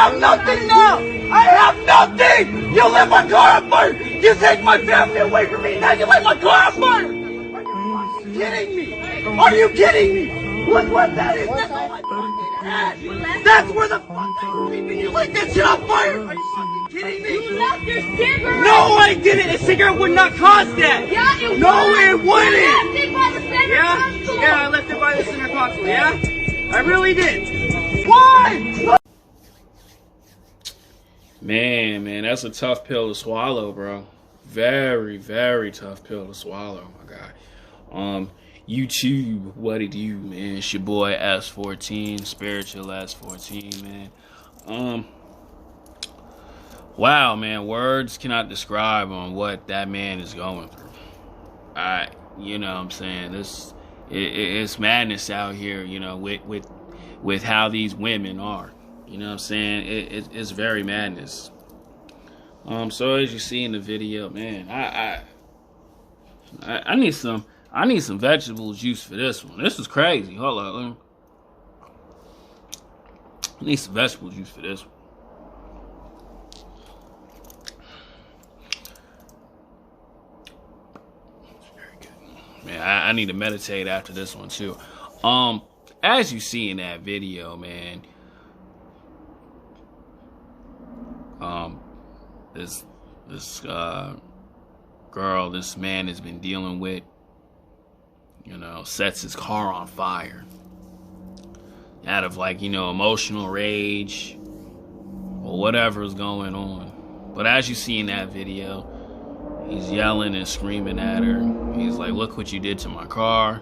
have nothing now. I have nothing. You lit my car on fire. You take my family away from me. Now you lit my car on fire. Are you fucking kidding me? Are you kidding me? Look what that is. That's on my fucking head. That's where the fuck I'm sleeping. You lit that shit on fire. Are you fucking kidding me? You left your cigarette. No, I didn't. A cigarette would not cause that. Yeah, it No, was. it wouldn't. You left it by the center console. Yeah, I left it by the center console. Yeah, I really did. Why? Man, that's a tough pill to swallow, bro. Very, very tough pill to swallow, my guy. YouTube, what it do, man? It's your boy S14, Spiritual S14, man. Wow, man, words cannot describe on what that man is going through. You know what I'm saying? It's madness out here, you know, with how these women are. You know what I'm saying? It's very madness. So as you see in the video, man, I need some vegetable juice for this one. This is crazy. Hold on. I need some vegetable juice for this one. Very good. Man, I need to meditate after this one too. As you see in that video, man, this girl, this man has been dealing with, you know, sets his car on fire out of, like, you know, emotional rage or whatever is going on. But as you see in that video, he's yelling and screaming at her. He's like, look what you did to my car.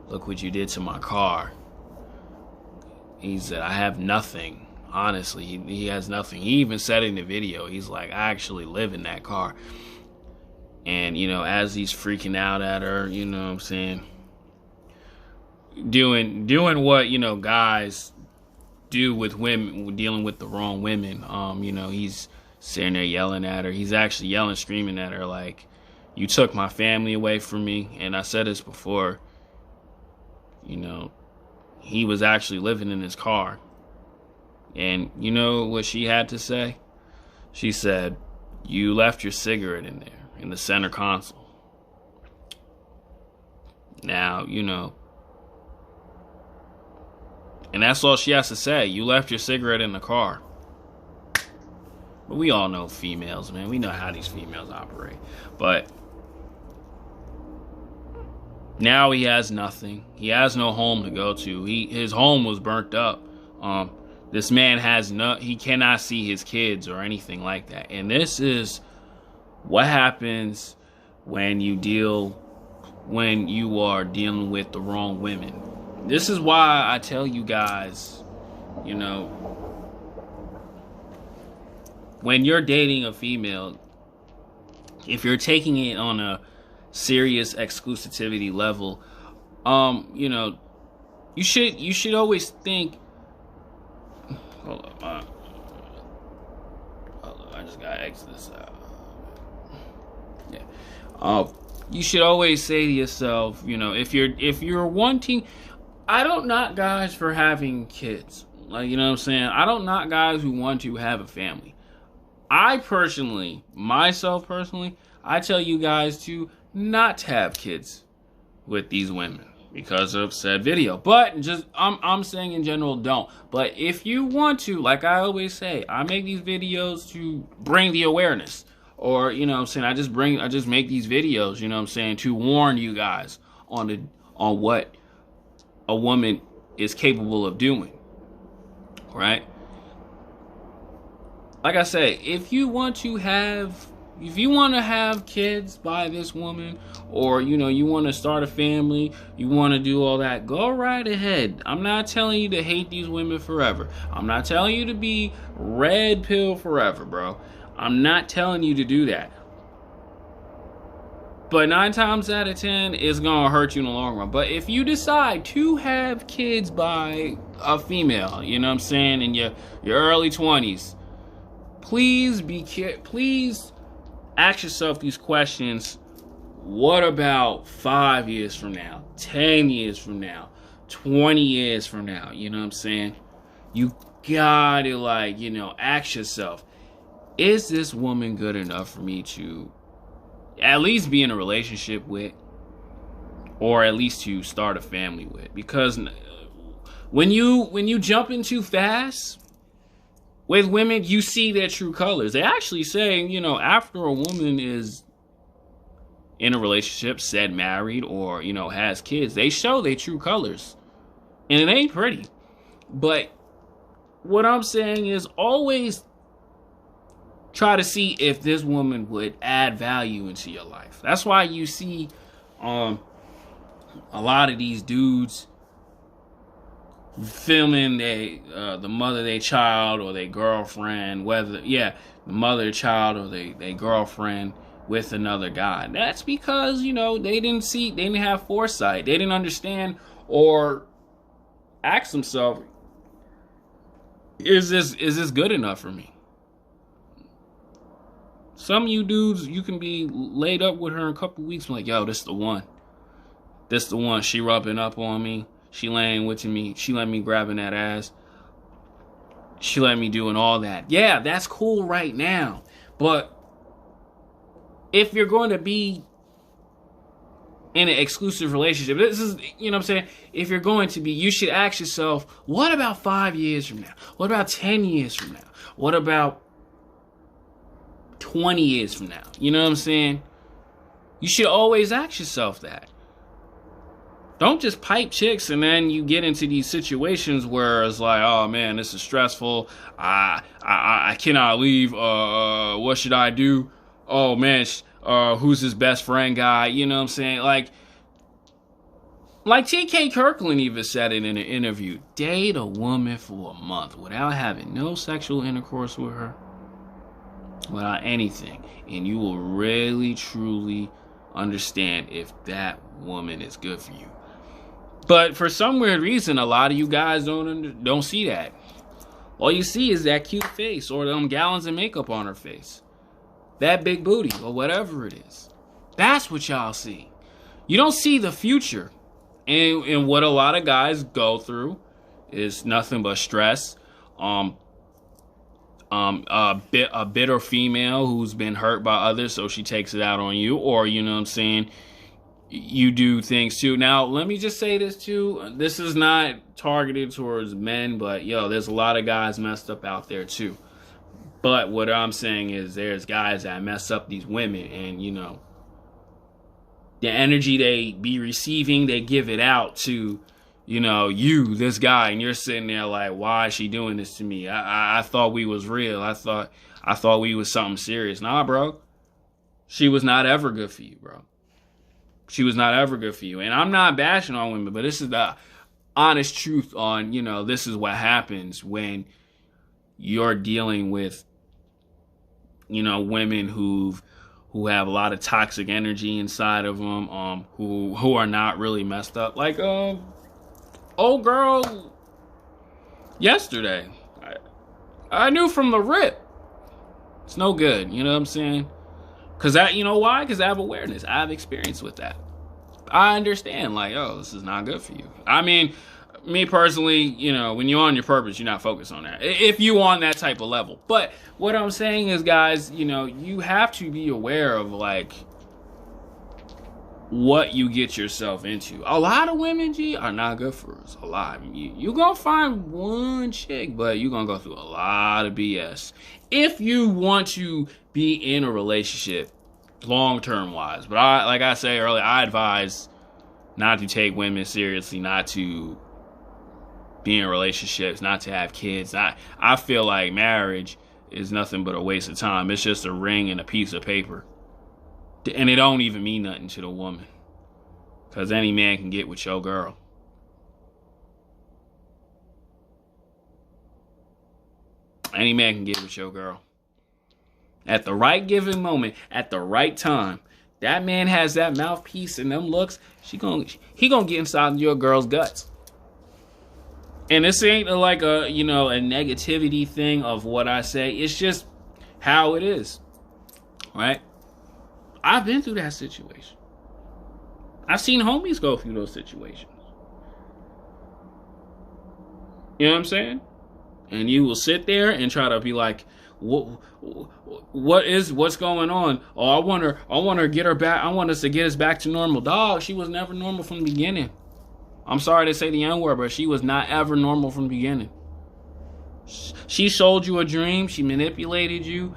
Look what you did to my car. He said, I have nothing. Honestly, he has nothing. He even said in the video, he's like, I actually live in that car. And, you know, as he's freaking out at her, you know what I'm saying, doing what, you know, guys do with women, dealing with the wrong women. You know, he's sitting there yelling at her. He's actually yelling, screaming at her like, you took my family away from me. And I said this before, you know, he was actually living in his car. And you know what she had to say? She said, you left your cigarette in there, in the center console. Now, you know, and that's all she has to say. You left your cigarette in the car. But we all know females, man. We know how these females operate. But now he has nothing. He has no home to go to. His home was burnt up. This man he cannot see his kids or anything like that. And this is what happens when you are dealing with the wrong women. This is why I tell you guys, you know, when you're dating a female, if you're taking it on a serious exclusivity level, you know, you should always think, hold on, I just gotta exit this out. Yeah. You should always say to yourself, you know, if you're wanting, I don't knock guys for having kids. Like, you know what I'm saying? I don't knock guys who want to have a family. Myself personally, I tell you guys to not have kids with these women because of said video. But just I'm saying in general, don't. But if you want to, like I always say, I make these videos to bring the awareness. Or, you know what I'm saying, I just make these videos, you know what I'm saying, to warn you guys on what a woman is capable of doing. Right? Like I say, if you want to have kids by this woman, or, you know, you want to start a family, you want to do all that, go right ahead. I'm not telling you to hate these women forever. I'm not telling you to be red pill forever, bro. I'm not telling you to do that. But 9 times out of 10, it's going to hurt you in the long run. But if you decide to have kids by a female, you know what I'm saying, in your early 20s, please ask yourself these questions. What about 5 years from now, 10 years from now, 20 years from now? You know what I'm saying? You gotta, like, you know, ask yourself, is this woman good enough for me to at least be in a relationship with, or at least to start a family with? Because when you jump in too fast with women, you see their true colors. They actually say, you know, after a woman is in a relationship, said married, or, you know, has kids, they show their true colors. And it ain't pretty. But what I'm saying is, always try to see if this woman would add value into your life. That's why you see a lot of these dudes filming the mother of their child or their girlfriend, the mother of their child or their girlfriend with another guy. That's because, you know, they didn't have foresight. They didn't understand or ask themselves, is this good enough for me? Some of you dudes, you can be laid up with her in a couple weeks, like, yo, this the one. This the one. She rubbing up on me. She laying with me. She let me grabbing that ass. She let me doing all that. Yeah, that's cool right now. But if you're going to be in an exclusive relationship, this is, you know what I'm saying? If you're going to be, you should ask yourself, what about 5 years from now? What about 10 years from now? What about 20 years from now? You know what I'm saying? You should always ask yourself that. Don't just pipe chicks and then you get into these situations where it's like, oh man, this is stressful. I cannot leave. What should I do? Oh man, who's his best friend guy? You know what I'm saying? Like T.K. Kirkland even said it in an interview. Date a woman for a month without having no sexual intercourse with her, without anything, and you will really, truly understand if that woman is good for you. But for some weird reason, a lot of you guys don't see that. All you see is that cute face or them gallons of makeup on her face. That big booty or whatever it is. That's what y'all see. You don't see the future. And what a lot of guys go through is nothing but stress. A bitter female who's been hurt by others, so she takes it out on you. Or, you know what I'm saying, you do things too. Now, let me just say this too. This is not targeted towards men, but yo, there's a lot of guys messed up out there too. But what I'm saying is there's guys that mess up these women, and you know, the energy they be receiving, they give it out to, you know, you, this guy, and you're sitting there like, why is she doing this to me? I thought we was real. I thought we was something serious. Nah, bro. She was not ever good for you, bro. She was not ever good for you. And I'm not bashing on women, but this is the honest truth on, you know, this is what happens when you're dealing with, you know, women who have a lot of toxic energy inside of them, who are not really messed up. Like, old girl yesterday, I knew from the rip, it's no good. You know what I'm saying? Cause you know why? Cause I have awareness. I have experience with that. I understand, like, oh, this is not good for you. I mean, me personally, you know, when you're on your purpose, you're not focused on that. If you on that type of level. But what I'm saying is, guys, you know, you have to be aware of, like, what you get yourself into. A lot of women, G, are not good for us. A lot. You gonna find one chick, but you're gonna go through a lot of BS. If you want to be in a relationship, long-term wise. But like I said earlier, I advise not to take women seriously, not to be in relationships, not to have kids. I feel like marriage is nothing but a waste of time. It's just a ring and a piece of paper. And it don't even mean nothing to the woman. Because any man can get with your girl. Any man can get with your girl. At the right given moment, at the right time, that man has that mouthpiece and them looks, he gonna get inside your girl's guts. And this ain't like a, you know, a negativity thing of what I say. It's just how it is. Right? I've been through that situation. I've seen homies go through those situations. You know what I'm saying? And you will sit there and try to be like, what's going on? Oh, I want her to get her back. I want us to get us back to normal. Dog, she was never normal from the beginning. I'm sorry to say the N-word, but she was not ever normal from the beginning. She sold you a dream. She manipulated you.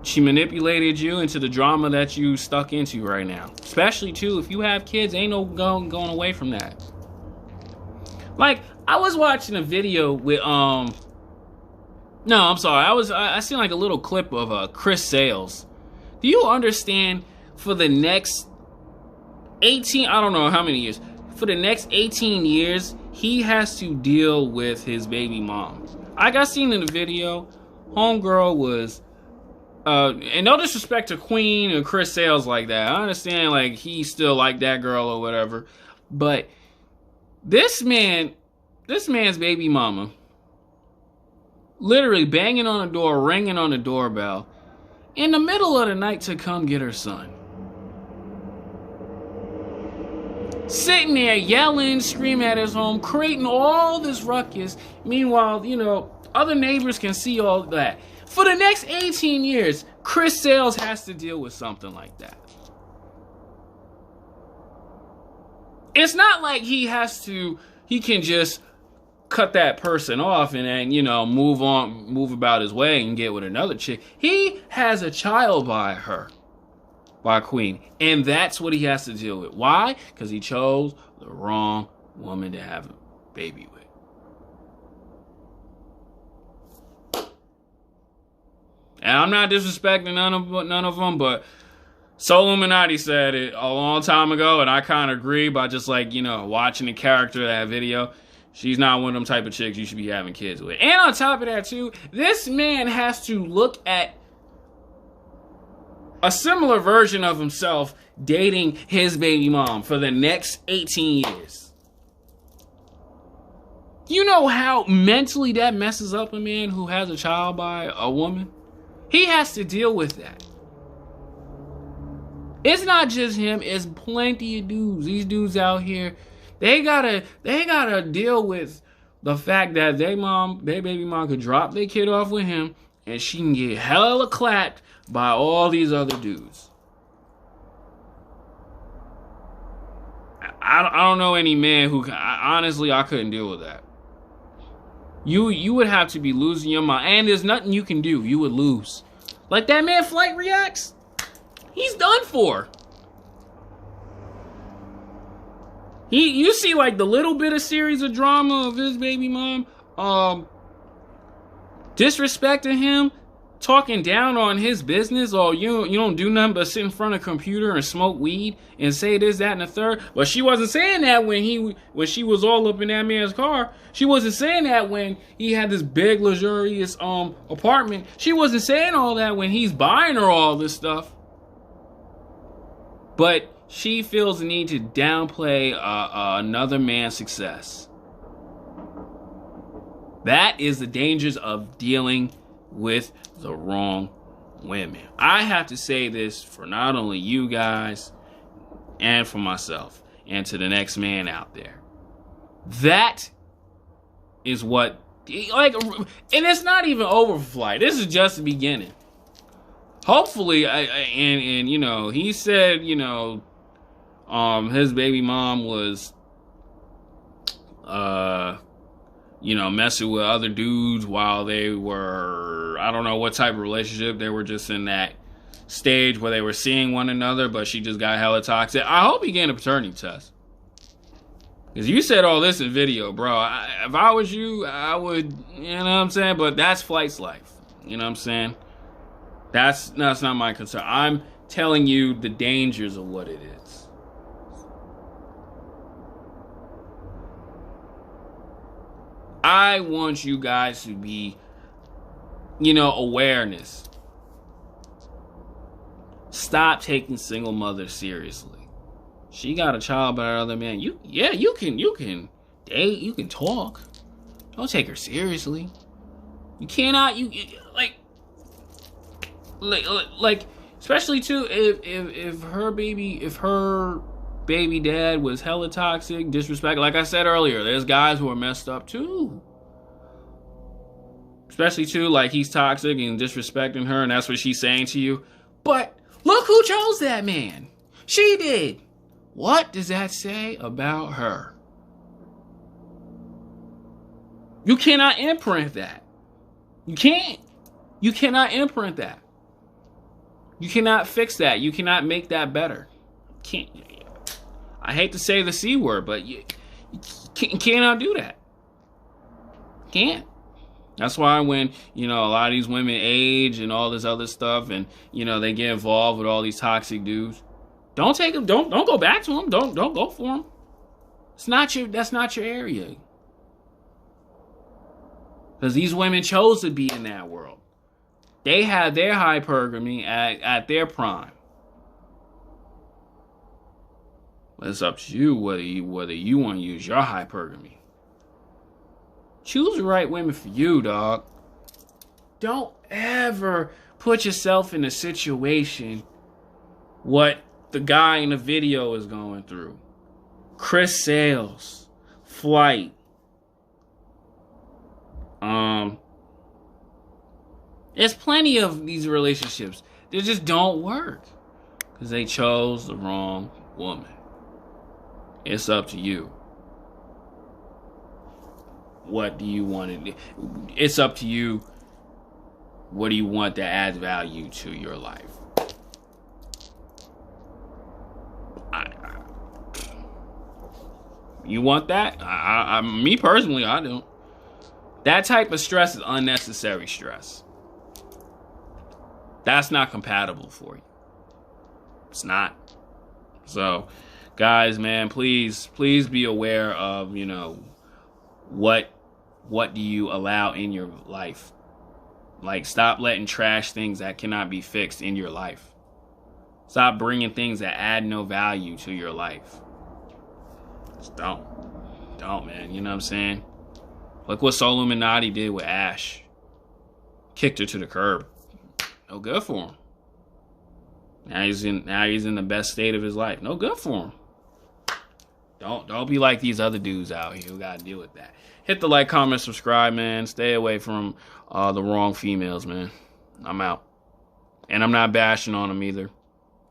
She manipulated you into the drama that you stuck into right now. Especially, too, if you have kids, ain't no going away from that. Like, I was watching a video with, no, I'm sorry. I seen like a little clip of Chris Sales. Do you understand for the next 18, I don't know how many years, for the next 18 years, he has to deal with his baby mom. I got seen in the video, homegirl was, and no disrespect to Queen and Chris Sales like that. I understand, like, he still like that girl or whatever. But this man's baby mama, literally banging on the door, ringing on the doorbell, in the middle of the night to come get her son. Sitting there yelling, screaming at his home, creating all this ruckus. Meanwhile, you know, other neighbors can see all that. For the next 18 years, Chris Sales has to deal with something like that. It's not like he can just cut that person off and then, you know, move about his way and get with another chick. He has a child by Queen. And that's what he has to deal with. Why? Because he chose the wrong woman to have a baby with. And I'm not disrespecting none of them, but Soul Illuminati said it a long time ago, and I kind of agree by just, like, you know, watching the character of that video. She's not one of them type of chicks you should be having kids with. And on top of that, too, this man has to look at a similar version of himself dating his baby mom for the next 18 years. You know how mentally that messes up a man who has a child by a woman? He has to deal with that. It's not just him, it's plenty of dudes. These dudes out here, they gotta deal with the fact that their baby mom could drop their kid off with him and she can get hella clapped by all these other dudes. I don't know any man who honestly, I couldn't deal with that. You would have to be losing your mind, and there's nothing you can do. You would lose. Like that man Flight reacts, he's done for. You see like the little bit of series of drama of his baby mom, disrespecting him, talking down on his business, or you don't do nothing but sit in front of a computer and smoke weed and say this, that, and the third. But she wasn't saying that when she was all up in that man's car. She wasn't saying that when he had this big luxurious apartment. She wasn't saying all that when he's buying her all this stuff. But she feels the need to downplay another man's success. That is the dangers of dealing with the wrong women. I have to say this for not only you guys and for myself and to the next man out there. That is what, like, and it's not even over for Flight. This is just the beginning. Hopefully, and you know, he said, you know, his baby mom was, you know, messing with other dudes while they were, I don't know what type of relationship. They were just in that stage where they were seeing one another, but she just got hella toxic. I hope he getting a paternity test. Because you said all this in video, bro. If I was you, I would, you know what I'm saying? But that's Flight's life. You know what I'm saying? That's not my concern. I'm telling you the dangers of what it is. I want you guys to be, you know, awareness. Stop taking single mothers seriously. She got a child by another man. You can date, you can talk. Don't take her seriously. You cannot, like, especially too, if her baby dad was hella toxic, disrespect. Like I said earlier, there's guys who are messed up too. Especially too, like he's toxic and disrespecting her, and that's what she's saying to you. But look who chose that man. She did. What does that say about her? You cannot imprint that. You can't. You cannot imprint that. You cannot fix that. You cannot make that better. Can't. I hate to say the C word, but you cannot do that. Can't. That's why when, a lot of these women age and all this other stuff and, they get involved with all these toxic dudes, don't take them, don't go back to them. Don't go for them. That's not your area. Because these women chose to be in that world. They had their hypergamy at their prime. But it's up to you whether you want to use your hypergamy. Choose the right women for you, dog. Don't ever put yourself in a situation what the guy in the video is going through. Chris Sales, Flight. There's plenty of these relationships that just don't work because they chose the wrong woman. It's up to you. What do you want to do? It's up to you. What do you want that adds value to your life? You want that? Me personally, I don't. That type of stress is unnecessary stress. That's not compatible for you. It's not. So, guys, man, please be aware of, what do you allow in your life? Like, stop letting trash things that cannot be fixed in your life. Stop bringing things that add no value to your life. Just don't, man. You know what I'm saying? Look what Soul Illuminati did with Ash. Kicked her to the curb. No good for him. Now he's in the best state of his life. No good for him. Don't be like these other dudes out here who gotta deal with that. Hit the like, comment, subscribe, man. Stay away from the wrong females, man. I'm out. And I'm not bashing on them either.